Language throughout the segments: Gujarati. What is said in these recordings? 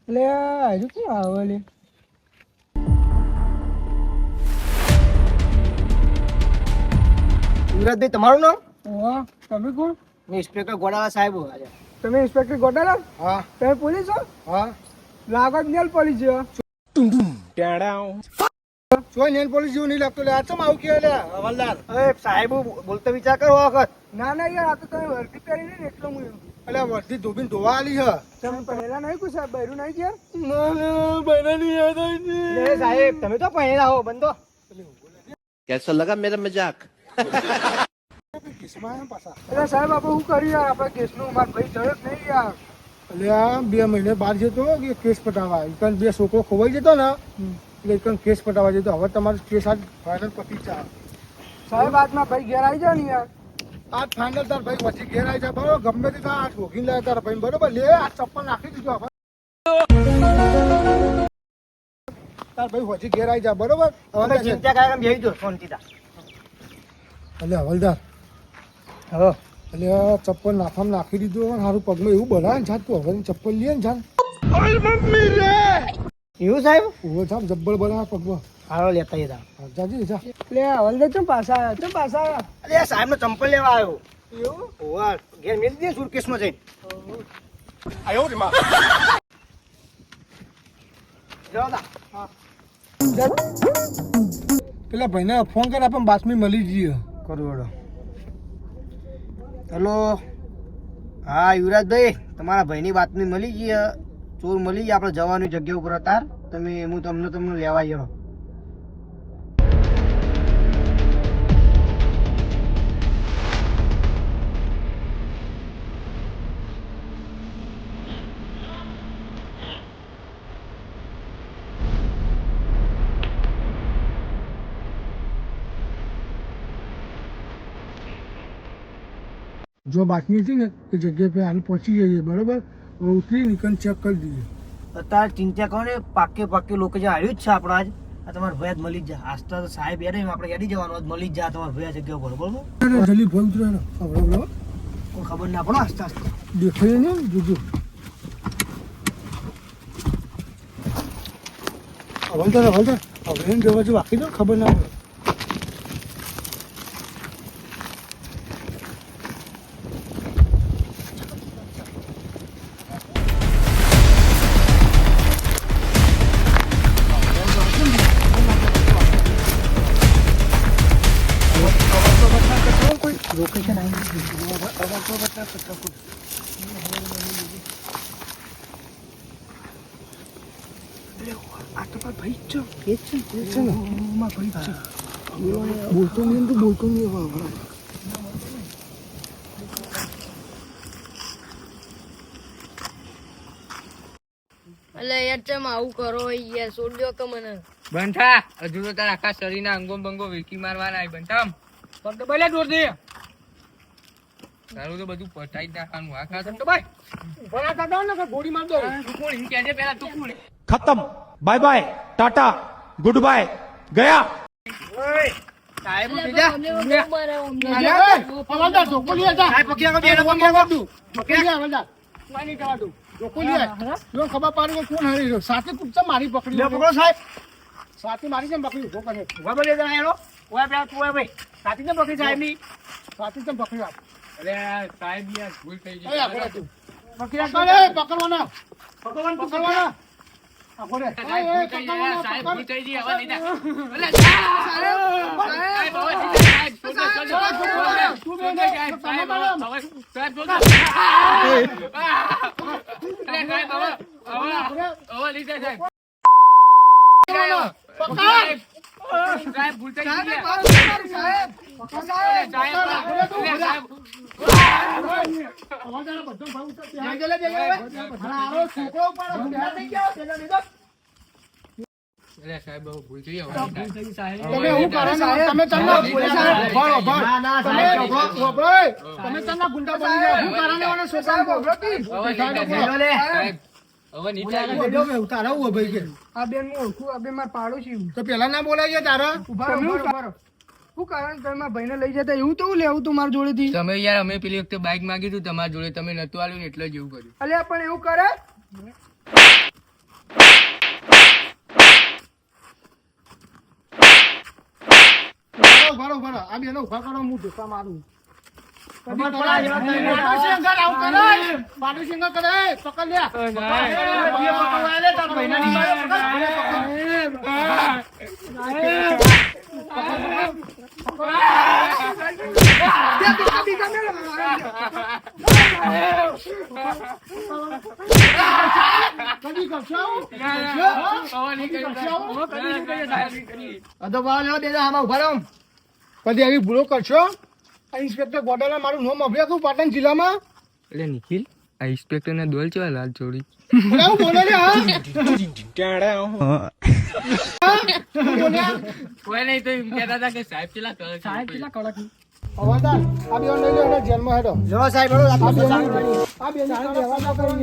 એટલે હજુ શું આવે લે? યુવરાજભાઈ તમારું નામ? ઓહ, તમે કોણ? હું ઇન્સ્પેક્ટર ગોડાલા સાહેબ આજે. તમે ઇન્સ્પેક્ટર ગોટાલા? હા તમે પોલીસ છો? હા લાગો જ નેલ પોલીસ છો. કોઈ નેલ પોલીસ જેવું નહીં લાગતું. આ ચમ આવું કે હવાલદાર? અરે સાહેબ બોલતો વિચાર કરો વખત. ના ના યાર, આ તો તમે વર્દી પહેરી ને એટલે હું એવું. એટલે વર્ધી ધોબીને ધોવા આલી હ. તમે પહેલા નહીં કુછ બહેરું નહીં ગયા? ના બના નહીં યાદ આવી. સાહેબ તમે તો પહેલા હો બંધો. कैसा लगा मेरा मजाक? કિસ્મા પાછા. એટલે સાહેબ આપણે શું કર્યું યાર? આપણે કેસનું માર ભાઈ થયો જ નહીં યાર. એટલે આ 2 મહિને બહાર જતો કે કેસ પટાવા. એકન 2 છોકરો ખોવાઈ જતો ને એટલે એકન કેસ પટાવા જતો. હવે તમારો કેસ આજ ફાઇનલ પતી છે. સાહેબ આજમાં ભાઈ ઘેર આવી જાય ને યાર. આજ ફાઇનલ તાર ભાઈ પછી ઘેર આવી જાય બરોબર. ગમે તે આજ ભોગીને લાવે તારા ભાઈ બરોબર. લે આ ચપ્પલ નાખી દીધો હવે. તાર ભાઈ પછી ઘેર આવી જાય બરોબર. હવે ચિંતા કરે કેમ બેહી જો શાંતિતા. એટલે હવલદાર હવે એટલે આ ચપ્પલ નાખવામાં નાખી દીધું. સારું પગમાં એવું બનાવે ને જાત તું હવે ચપ્પલ લે ને જાન. એવું સાહેબ? ઓહો જામ જબ્બર બનાવે પગમાં. હારો લેતા હતા. જાજી જા. એટલે હવલદાર ચમ પાછા આવ્યા? ચમ પાછા આવ્યા? અરે સાહેબ નો ચંપલ લેવા આવ્યો. એવું? ઓવા ઘેર મેલી દે સુટકેસમાં જઈને. પેલા ભાઈને ફોન કરે આપણે બાતમી મળી જઈએ. કરોડો. હેલો હા યુવરાજભાઈ, તમારા ભાઈની બાતમી મળી ગઈ. ચોર મળી ગયા. આપણે જવાની જગ્યા ઉપર હતા. હું તમને લેવા આવ્યો. જો બાતમી હતી ને એ જગ્યા પર હાલ પહોંચી જઈએ બરોબર. ઉતરી નીકળ ચેક કરી દઈએ. અત્યારે ચિંતા કરો ને પાકે લોકો જે આવ્યું જ છે આપણા આજ. આ તમારા ભય મળી જ જાય. આસ્તા તો સાહેબ યાર આપણે યાદી જવાનું મળી જ જાય તમારા ભય જગ્યા ઉપર બરોબર. જલ્દી ભય ઉતરે કોઈ ખબર ના પડો. આસ્તા આસ્તા દેખાય ને જોજો. હવલદાર હવે એને જવા જો વાકી દો ખબર ના પડે. લોકેશન આવી આ તો ભાઈ જ છે. એ છે ને ભાઈ છે. બોલતો નહીં હવે. અલે યાર ચમ આવું કરો યાર, છોડ દો કે મને. બંધા હજુ તો તારા આખા શરીરના અંગો બંગો વિલકી મારવાના આય બંધામ તો ભલે દોર દે તારું તો બધું પટાઈ જ નાખવાનું. આખા તમ તો ભાઈ ભલા કાઢો ને કે ગોળી માર દો. તું કોણ ઇન કેજે પેલા તું કોણ? खत्म bye bye tata goodbye गया ઓય સાહેબ અલે બીજા અમને બહુ મારે અમને. હવલદાર જોકોલી હતા. સાહેબ પકડી આગળ બેનો પકડી આગળ દઉં. પકડી હવલદાર કોઈ જવા દઉં. જોકોલી જો ખબર પાડી કે કોણ હરી રહ્યો. સાથી કુપચા મારી પકડી લે પકડો સાહેબ. સાથી મારી કેમ પકડી ઉભો કરે. ઉભા બોલે જણા હેરો. ઓય પેલા તું ઓય ભાઈ સાથી કેમ પકડી સાહેબ ની. સાથી કેમ પકડી આપ. અરે સાહેબ યાર ભૂલ થઈ ગઈ. ઓય આપણે તું પકડી આપ. પકડવાના પકડવાના. આપણે સાહેબ ભૂલ થઈ ગઈ. હવે નહીં થાય. અલે સાહેબ ભૂલ થઈ ગઈ. તમે હું કરો સાહેબ? તમે ચમના તમે ચમના ગુંડા બની જાઓ. હું કારણે મને સોસાન ભોગવતી. હવે નીચે તારા હું ભાઈ કે આ બેન હું ઓળખું. આ બેન માર પાડોશી. તો પેલા ના બોલાય તારા. ઉભા રહો. શું કારણ તમે મારા ભાઈને લઈ જતા એવું તો લેવું તું મારા જોડેથી? તમે યાર અમે પેલી વખતે બાઇક માંગી હતું તમારા જોડે, તમે નતું આલ્યું ને એટલે જ એવું કર્યું. અલ્યા પણ એવું કરે? ઉભા રહો. આ બેનો ઉભા કરો, હું ધોકા મારું. પાડોશી અંગલ આવું કરે, પાડોશી અંગલ કરે, પકડ લે. કદી કરશો આવું? કદી આવી ભૂલો કરશો? આ ઇન્સ્પેક્ટર ગોડાલા મારું નામ અભ્યાસ પાટણ જિલ્લામાં. એટલે નિખિલ આ ઇન્સ્પેક્ટર ને દોલ છે લાલ ચોરી આવું બોલે ને હા? કોઈ નહીં તો એમ કહેતા હતા કે સાહેબ કેટલા કડક હવાદાર, આ બેન લઈ લો અને જેલમાં હેડો. જવા સાહેબ હેડો, આ બેન રહેવા દો કરી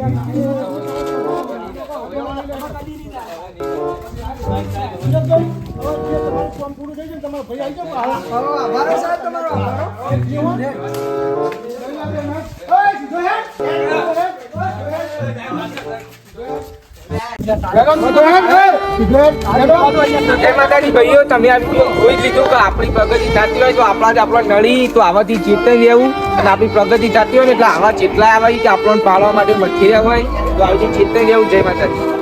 તમારું કામ પૂરું થઈ જાય તમારો ભાઈ આવી જાવ. આભાર સાહેબ તમારો આભાર. ભાઈઓ તમે જોઈ લીધું કે આપણી પ્રગતિ થતી હોય તો આપણા જ આપણો નળી તો આવાથી ચેતન રહેવું અને આપણી પ્રગતિ થતી હોય ને એટલે આવા જેટલા આવે કે આપણને પાડવા માટે મઠી રહ્યા હોય તો આવી ચેતન રહેવું. જય માતાજી.